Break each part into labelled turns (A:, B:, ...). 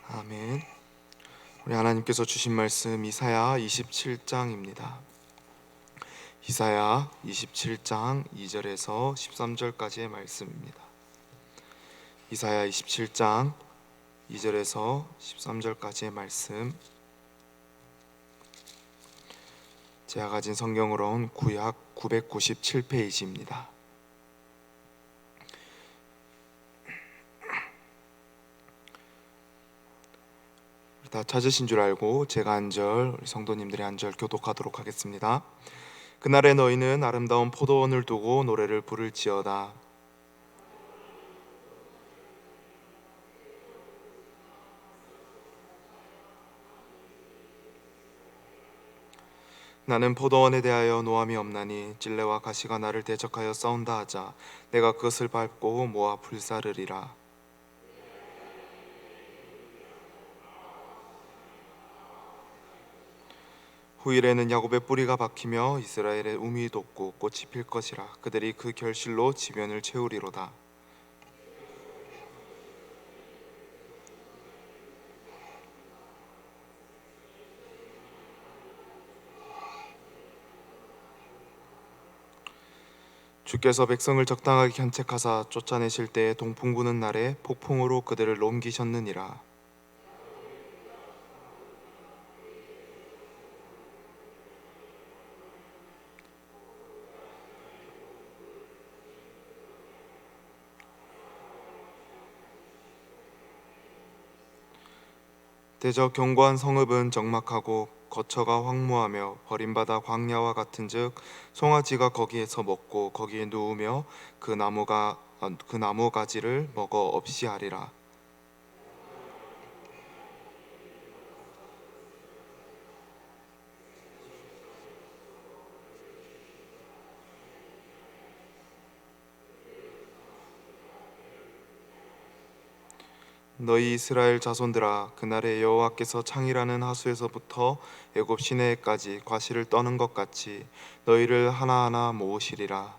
A: 아멘. 우리 하나님께서 주신 말씀 이사야 27장입니다. 이사야 27장 2절에서 13절까지의 말씀입니다. 이사야 27장 2절에서 13절까지의 말씀, 제가 가진 성경으로는 구약 997페이지입니다. 다 찾으신 줄 알고 제가 한 절, 우리 성도님들이 한 절 교독하도록 하겠습니다. 그날에 너희는 아름다운 포도원을 두고 노래를 부를지어다. 나는 포도원에 대하여 노함이 없나니 찔레와 가시가 나를 대적하여 싸운다 하자 내가 그것을 밟고 모아 불사르리라. 후일에는 야곱의 뿌리가 박히며 이스라엘의 우미 돋고 꽃이 필 것이라. 그들이 그 결실로 지면을 채우리로다. 주께서 백성을 적당하게 견책하사 쫓아내실 때에 동풍 부는 날에 폭풍으로 그들을 옮기셨느니라. 대저 견고한 성읍은 적막하고 거처가 황무하며 버림받아 광야와 같은즉 송아지가 거기에서 먹고 거기에 누우며 그 나무 가지를 먹어 없이 하리라. 너희 이스라엘 자손들아, 그날에 여호와께서 창이라는 하수에서부터 애굽 시내에까지 과실을 떠는 것 같이 너희를 하나하나 모으시리라.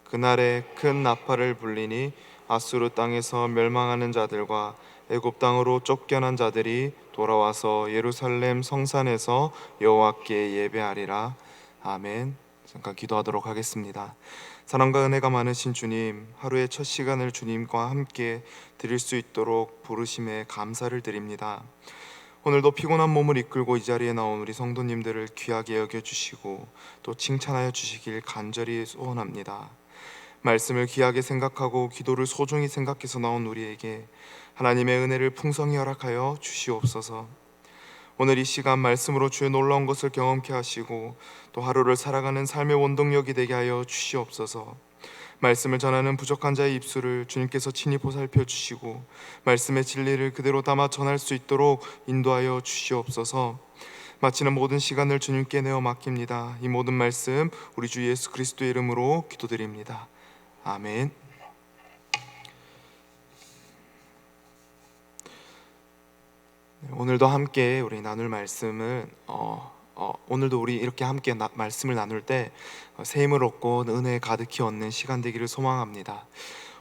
A: 그날에 큰 나팔을 불리니 아수르 땅에서 멸망하는 자들과 애굽 땅으로 쫓겨난 자들이 돌아와서 예루살렘 성산에서 여호와께 예배하리라. 아멘. 잠깐 기도하도록 하겠습니다. 사랑과 은혜가 많으신 주님, 하루의 첫 시간을 주님과 함께 드릴 수 있도록 부르심에 감사를 드립니다. 오늘도 피곤한 몸을 이끌고 이 자리에 나온 우리 성도님들을 귀하게 여겨주시고 또 칭찬하여 주시길 간절히 소원합니다. 말씀을 귀하게 생각하고 기도를 소중히 생각해서 나온 우리에게 하나님의 은혜를 풍성히 허락하여 주시옵소서. 오늘 이 시간 말씀으로 주의 놀라운 것을 경험케 하시고 또 하루를 살아가는 삶의 원동력이 되게 하여 주시옵소서. 말씀을 전하는 부족한 자의 입술을 주님께서 친히 보살펴 주시고 말씀의 진리를 그대로 담아 전할 수 있도록 인도하여 주시옵소서. 마치는 모든 시간을 주님께 내어 맡깁니다. 이 모든 말씀 우리 주 예수 그리스도의 이름으로 기도드립니다. 아멘. 오늘도 함께 우리 나눌 말씀은 오늘도 우리 이렇게 함께 말씀을 나눌 때 새 힘을 얻고 은혜 가득히 얻는 시간 되기를 소망합니다.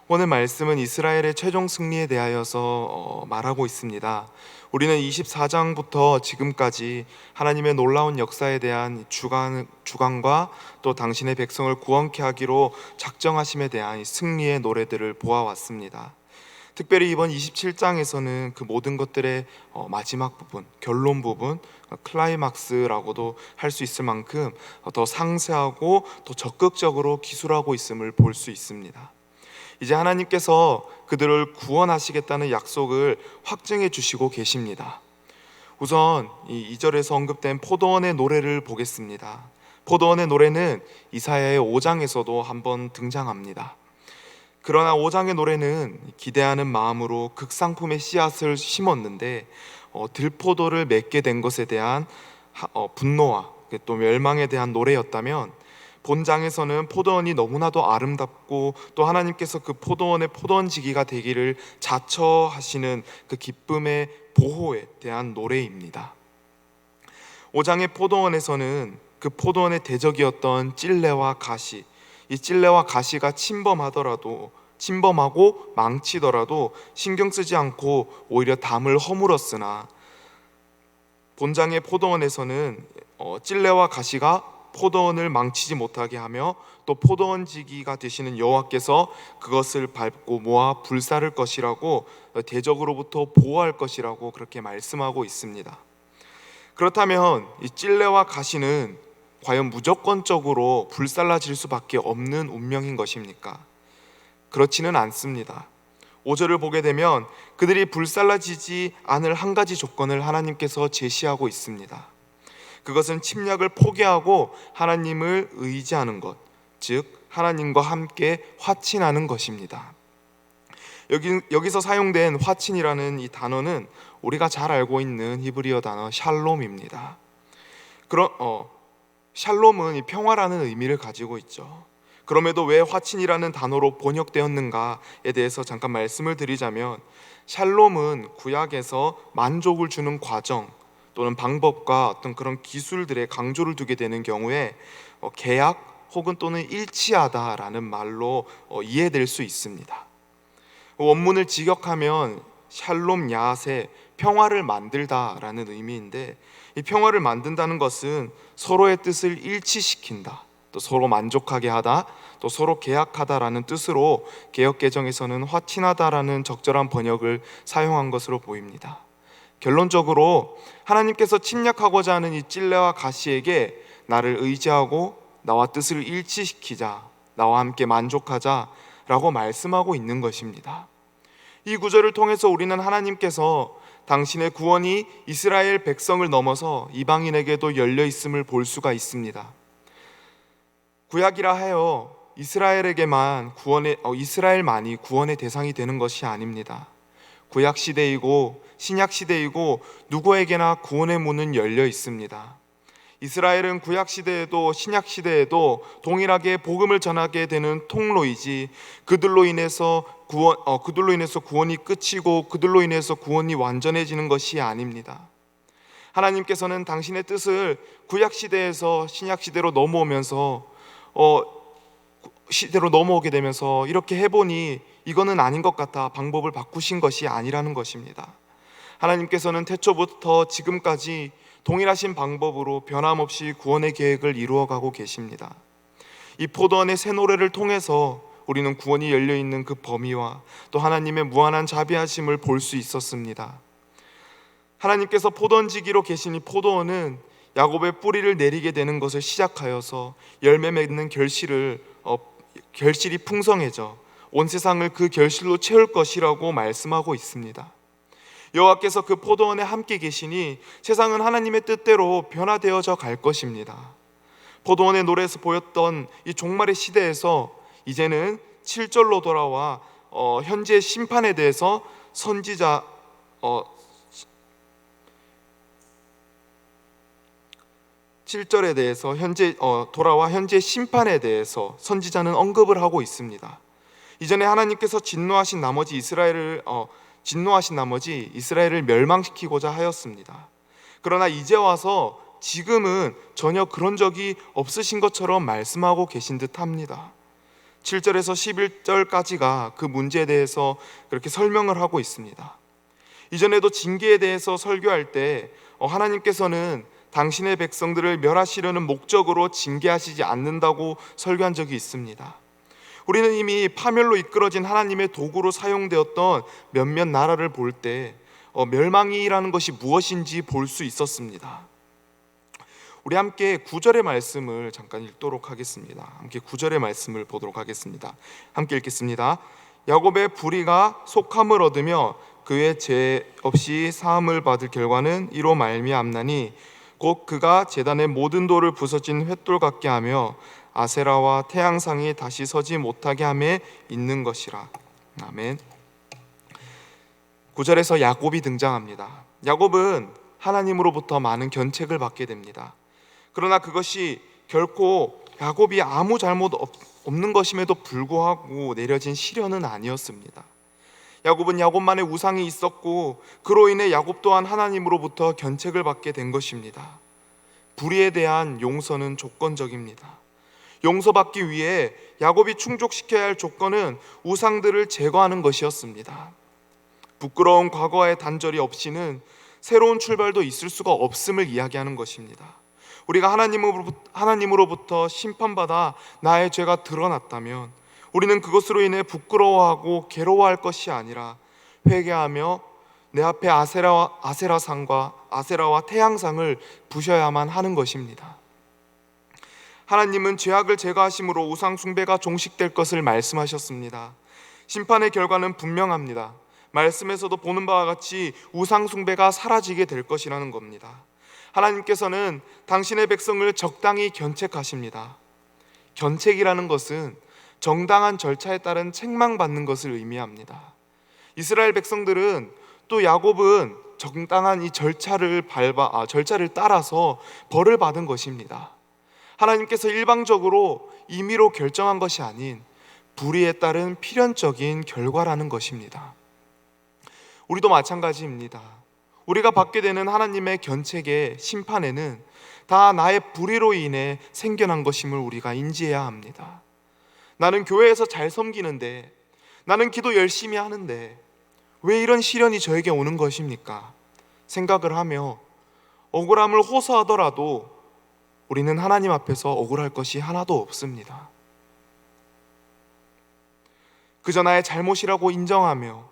A: 오늘 말씀은 이스라엘의 최종 승리에 대하여서 말하고 있습니다. 우리는 24장부터 지금까지 하나님의 놀라운 역사에 대한 주관과 또 당신의 백성을 구원케 하기로 작정하심에 대한 승리의 노래들을 보아왔습니다. 특별히 이번 27장에서는 그 모든 것들의 마지막 부분, 결론 부분, 클라이막스라고도 할 수 있을 만큼 더 상세하고 더 적극적으로 기술하고 있음을 볼 수 있습니다. 이제 하나님께서 그들을 구원하시겠다는 약속을 확증해 주시고 계십니다. 우선 이 2절에서 언급된 포도원의 노래를 보겠습니다. 포도원의 노래는 이사야의 5장에서도 한번 등장합니다. 그러나 5장의 노래는 기대하는 마음으로 극상품의 씨앗을 심었는데 들포도를 맺게 된 것에 대한 분노와 또 멸망에 대한 노래였다면, 본장에서는 포도원이 너무나도 아름답고 또 하나님께서 그 포도원의 포도원지기가 되기를 자처하시는 그 기쁨의 보호에 대한 노래입니다. 5장의 포도원에서는 그 포도원의 대적이었던 찔레와 가시, 이 찔레와 가시가 침범하더라도 침범하고 망치더라도 신경 쓰지 않고 오히려 담을 허물었으나 본장의 포도원에서는 찔레와 가시가 포도원을 망치지 못하게 하며 또 포도원지기가 되시는 여호와께서 그것을 밟고 모아 불사를 것이라고 대적으로부터 보호할 것이라고 그렇게 말씀하고 있습니다. 그렇다면 이 찔레와 가시는 과연 무조건적으로 불살라질 수밖에 없는 운명인 것입니까? 그렇지는 않습니다. 5절을 보게 되면 그들이 불살라지지 않을 한 가지 조건을 하나님께서 제시하고 있습니다. 그것은 침략을 포기하고 하나님을 의지하는 것, 즉 하나님과 함께 화친하는 것입니다. 여기서 사용된 화친이라는 이 단어는 우리가 잘 알고 있는 히브리어 단어 샬롬입니다. 샬롬은 이 평화라는 의미를 가지고 있죠. 그럼에도 왜 화친이라는 단어로 번역되었는가에 대해서 잠깐 말씀을 드리자면, 샬롬은 구약에서 만족을 주는 과정 또는 방법과 어떤 그런 기술들에 강조를 두게 되는 경우에 계약 혹은 또는 일치하다라는 말로 이해될 수 있습니다. 원문을 직역하면 샬롬 야세, 평화를 만들다라는 의미인데, 이 평화를 만든다는 것은 서로의 뜻을 일치시킨다, 또 서로 만족하게 하다, 또 서로 계약하다라는 뜻으로 개역개정에서는 화친하다라는 적절한 번역을 사용한 것으로 보입니다. 결론적으로 하나님께서 침략하고자 하는 이 찔레와 가시에게 나를 의지하고 나와 뜻을 일치시키자, 나와 함께 만족하자 라고 말씀하고 있는 것입니다. 이 구절을 통해서 우리는 하나님께서 당신의 구원이 이스라엘 백성을 넘어서 이방인에게도 열려 있음을 볼 수가 있습니다. 구약이라 하여 이스라엘만이 구원의 대상이 되는 것이 아닙니다. 구약 시대이고 신약 시대이고 누구에게나 구원의 문은 열려 있습니다. 이스라엘은 구약 시대에도 신약 시대에도 동일하게 복음을 전하게 되는 통로이지, 그들로 인해서 구원이 끝이고 그들로 인해서 구원이 완전해지는 것이 아닙니다. 하나님께서는 당신의 뜻을 구약 시대에서 신약 시대로 넘어오게 되면서 이렇게 해보니 이거는 아닌 것 같아 방법을 바꾸신 것이 아니라는 것입니다. 하나님께서는 태초부터 지금까지 동일하신 방법으로 변함없이 구원의 계획을 이루어가고 계십니다. 이 포도원의 새 노래를 통해서 우리는 구원이 열려있는 그 범위와 또 하나님의 무한한 자비하심을 볼 수 있었습니다. 하나님께서 포도원지기로 계신 이 포도원은 야곱의 뿌리를 내리게 되는 것을 시작하여서 열매 맺는 결실이 풍성해져 온 세상을 그 결실로 채울 것이라고 말씀하고 있습니다. 여호와께서 그 포도원에 함께 계시니 세상은 하나님의 뜻대로 변화되어져 갈 것입니다. 포도원의 노래에서 보였던 이 종말의 시대에서 이제는 7절로 돌아와 현재 심판에 대해서 7절에 대해서 돌아와 현재 심판에 대해서 선지자는 언급을 하고 있습니다. 이전에 하나님께서 진노하신 나머지 이스라엘을 멸망시키고자 하였습니다. 그러나 이제 와서 지금은 전혀 그런 적이 없으신 것처럼 말씀하고 계신 듯합니다. 7절에서 11절까지가 그 문제에 대해서 그렇게 설명을 하고 있습니다. 이전에도 징계에 대해서 설교할 때 하나님께서는 당신의 백성들을 멸하시려는 목적으로 징계하시지 않는다고 설교한 적이 있습니다. 우리는 이미 파멸로 이끌어진 하나님의 도구로 사용되었던 몇몇 나라를 볼 때 멸망이라는 것이 무엇인지 볼 수 있었습니다. 우리 함께 9절의 말씀을 잠깐 읽도록 하겠습니다. 함께 9절의 말씀을 보도록 하겠습니다. 함께 읽겠습니다. 야곱의 불의가 속함을 얻으며 그의 죄 없이 사함을 받을 결과는 이로 말미암나니 곧 그가 제단의 모든 돌을 부서진 횃돌 같게 하며 아세라와 태양상이 다시 서지 못하게 함에 있는 것이라. 아멘. 9절에서 야곱이 등장합니다. 야곱은 하나님으로부터 많은 견책을 받게 됩니다. 그러나 그것이 결코 야곱이 아무 잘못 없는 것임에도 불구하고 내려진 시련은 아니었습니다. 야곱은 야곱만의 우상이 있었고 그로 인해 야곱 또한 하나님으로부터 견책을 받게 된 것입니다. 불의에 대한 용서는 조건적입니다. 용서받기 위해 야곱이 충족시켜야 할 조건은 우상들을 제거하는 것이었습니다. 부끄러운 과거의 단절이 없이는 새로운 출발도 있을 수가 없음을 이야기하는 것입니다. 우리가 하나님으로부터 심판받아 나의 죄가 드러났다면 우리는 그것으로 인해 부끄러워하고 괴로워할 것이 아니라 회개하며 내 앞에 아세라와 태양상을 부셔야만 하는 것입니다. 하나님은 죄악을 제거하심으로 우상 숭배가 종식될 것을 말씀하셨습니다. 심판의 결과는 분명합니다. 말씀에서도 보는 바와 같이 우상 숭배가 사라지게 될 것이라는 겁니다. 하나님께서는 당신의 백성을 적당히 견책하십니다. 견책이라는 것은 정당한 절차에 따른 책망받는 것을 의미합니다. 이스라엘 백성들은 또 야곱은 정당한 이 절차를 따라서 벌을 받은 것입니다. 하나님께서 일방적으로 임의로 결정한 것이 아닌 불의에 따른 필연적인 결과라는 것입니다. 우리도 마찬가지입니다. 우리가 받게 되는 하나님의 견책의 심판에는 다 나의 불의로 인해 생겨난 것임을 우리가 인지해야 합니다. 나는 교회에서 잘 섬기는데, 나는 기도 열심히 하는데 왜 이런 시련이 저에게 오는 것입니까? 생각을 하며 억울함을 호소하더라도 우리는 하나님 앞에서 억울할 것이 하나도 없습니다. 그저 나의 잘못이라고 인정하며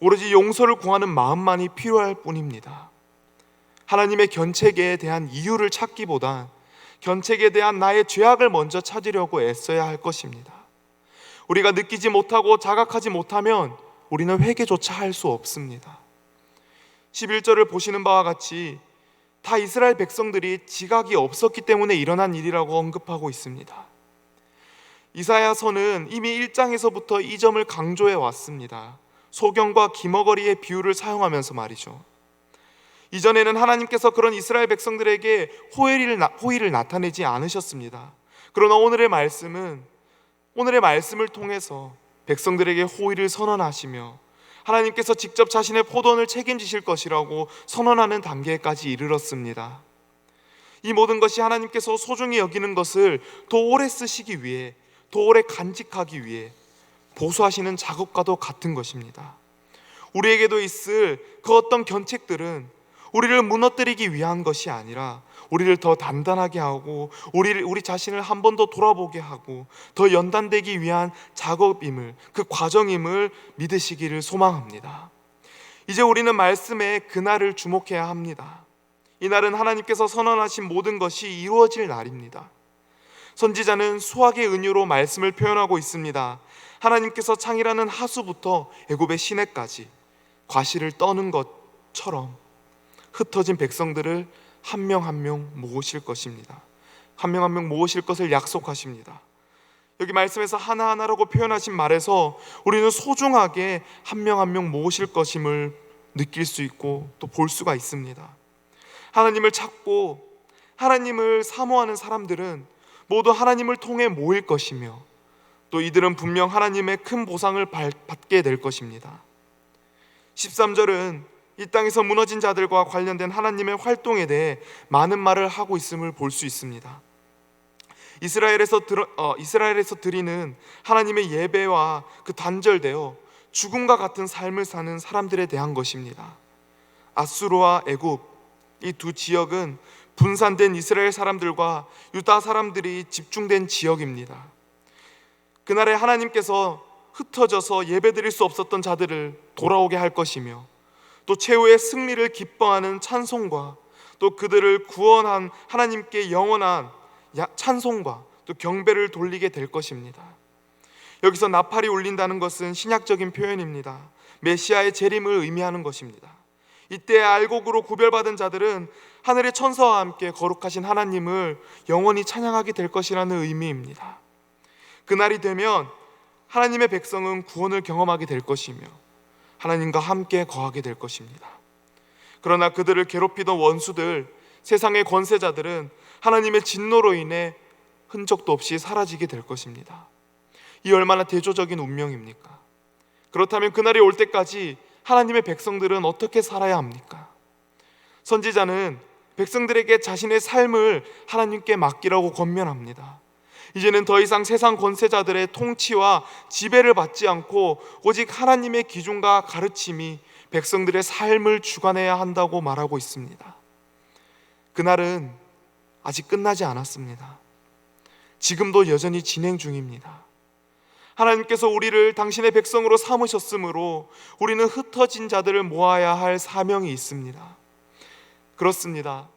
A: 오로지 용서를 구하는 마음만이 필요할 뿐입니다. 하나님의 견책에 대한 이유를 찾기보다 견책에 대한 나의 죄악을 먼저 찾으려고 애써야 할 것입니다. 우리가 느끼지 못하고 자각하지 못하면 우리는 회개조차 할 수 없습니다. 11절을 보시는 바와 같이 다 이스라엘 백성들이 지각이 없었기 때문에 일어난 일이라고 언급하고 있습니다. 이사야서는 이미 1장에서부터 이 점을 강조해 왔습니다. 소경과 기머거리의 비유를 사용하면서 말이죠. 이전에는 하나님께서 그런 이스라엘 백성들에게 호의를 나타내지 않으셨습니다. 그러나 오늘의 말씀을 통해서 백성들에게 호의를 선언하시며 하나님께서 직접 자신의 포도원을 책임지실 것이라고 선언하는 단계까지 이르렀습니다. 이 모든 것이 하나님께서 소중히 여기는 것을 더 오래 쓰시기 위해, 더 오래 간직하기 위해 보수하시는 작업과도 같은 것입니다. 우리에게도 있을 그 어떤 견책들은 우리를 무너뜨리기 위한 것이 아니라 우리를 더 단단하게 하고 우리 자신을 한 번 더 돌아보게 하고 더 연단되기 위한 작업임을, 그 과정임을 믿으시기를 소망합니다. 이제 우리는 말씀의 그날을 주목해야 합니다. 이날은 하나님께서 선언하신 모든 것이 이루어질 날입니다. 선지자는 수학의 은유로 말씀을 표현하고 있습니다. 하나님께서 창이라는 하수부터 애굽의 시내까지 과실을 떠는 것처럼 흩어진 백성들을 한 명 한 명 모으실 것입니다. 한 명 한 명 모으실 것을 약속하십니다. 여기 말씀에서 하나하나라고 표현하신 말에서 우리는 소중하게 한 명 한 명 모으실 것임을 느낄 수 있고 또 볼 수가 있습니다. 하나님을 찾고 하나님을 사모하는 사람들은 모두 하나님을 통해 모일 것이며 또 이들은 분명 하나님의 큰 보상을 받게 될 것입니다. 13절은 이 땅에서 무너진 자들과 관련된 하나님의 활동에 대해 많은 말을 하고 있음을 볼 수 있습니다. 이스라엘에서 드리는 하나님의 예배와 그 단절되어 죽음과 같은 삶을 사는 사람들에 대한 것입니다. 아수르와 애굽, 이 두 지역은 분산된 이스라엘 사람들과 유다 사람들이 집중된 지역입니다. 그날에 하나님께서 흩어져서 예배드릴 수 없었던 자들을 돌아오게 할 것이며 또 최후의 승리를 기뻐하는 찬송과 또 그들을 구원한 하나님께 영원한 찬송과 또 경배를 돌리게 될 것입니다. 여기서 나팔이 울린다는 것은 신약적인 표현입니다. 메시아의 재림을 의미하는 것입니다. 이때 알곡으로 구별받은 자들은 하늘의 천사와 함께 거룩하신 하나님을 영원히 찬양하게 될 것이라는 의미입니다. 그날이 되면 하나님의 백성은 구원을 경험하게 될 것이며 하나님과 함께 거하게 될 것입니다. 그러나 그들을 괴롭히던 원수들, 세상의 권세자들은 하나님의 진노로 인해 흔적도 없이 사라지게 될 것입니다. 이 얼마나 대조적인 운명입니까? 그렇다면 그날이 올 때까지 하나님의 백성들은 어떻게 살아야 합니까? 선지자는 백성들에게 자신의 삶을 하나님께 맡기라고 권면합니다. 이제는 더 이상 세상 권세자들의 통치와 지배를 받지 않고 오직 하나님의 기준과 가르침이 백성들의 삶을 주관해야 한다고 말하고 있습니다. 그날은 아직 끝나지 않았습니다. 지금도 여전히 진행 중입니다. 하나님께서 우리를 당신의 백성으로 삼으셨으므로 우리는 흩어진 자들을 모아야 할 사명이 있습니다. 그렇습니다.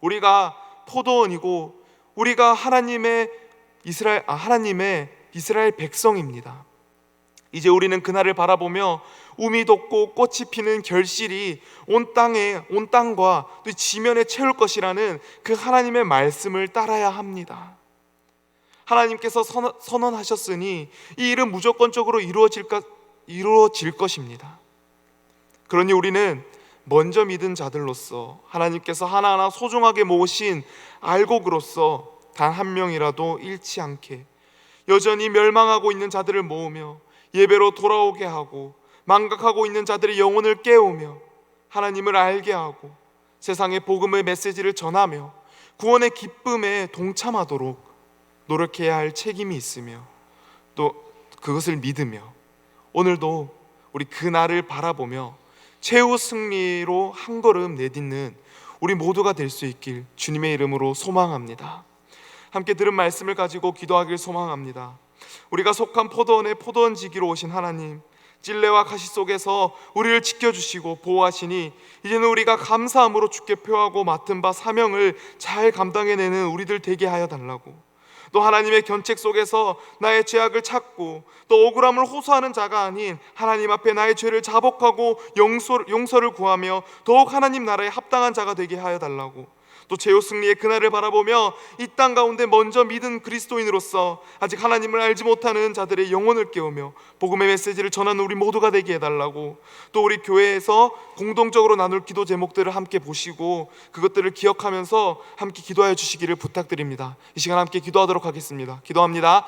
A: 우리가 포도원이고 우리가 하나님의 이스라엘 백성입니다. 이제 우리는 그날을 바라보며 우미 돋고 꽃이 피는 결실이 온 땅과 또 지면에 채울 것이라는 그 하나님의 말씀을 따라야 합니다. 하나님께서 선언하셨으니 이 일은 무조건적으로 이루어질 것입니다. 그러니 우리는 먼저 믿은 자들로서 하나님께서 하나하나 소중하게 모으신 알곡으로서 단 한 명이라도 잃지 않게 여전히 멸망하고 있는 자들을 모으며 예배로 돌아오게 하고 망각하고 있는 자들의 영혼을 깨우며 하나님을 알게 하고 세상에 복음의 메시지를 전하며 구원의 기쁨에 동참하도록 노력해야 할 책임이 있으며 또 그것을 믿으며 오늘도 우리 그날을 바라보며 최후 승리로 한 걸음 내딛는 우리 모두가 될 수 있길 주님의 이름으로 소망합니다. 함께 들은 말씀을 가지고 기도하길 소망합니다. 우리가 속한 포도원의 포도원지기로 오신 하나님, 찔레와 가시 속에서 우리를 지켜주시고 보호하시니 이제는 우리가 감사함으로 주께 표하고 맡은 바 사명을 잘 감당해내는 우리들 되게 하여 달라고, 또 하나님의 견책 속에서 나의 죄악을 찾고 또 억울함을 호소하는 자가 아닌 하나님 앞에 나의 죄를 자복하고 용서를 구하며 더욱 하나님 나라에 합당한 자가 되게 하여 달라고, 또 최후 승리의 그날을 바라보며 이 땅 가운데 먼저 믿은 그리스도인으로서 아직 하나님을 알지 못하는 자들의 영혼을 깨우며 복음의 메시지를 전하는 우리 모두가 되게 해달라고, 또 우리 교회에서 공동적으로 나눌 기도 제목들을 함께 보시고 그것들을 기억하면서 함께 기도하여 주시기를 부탁드립니다. 이 시간 함께 기도하도록 하겠습니다. 기도합니다.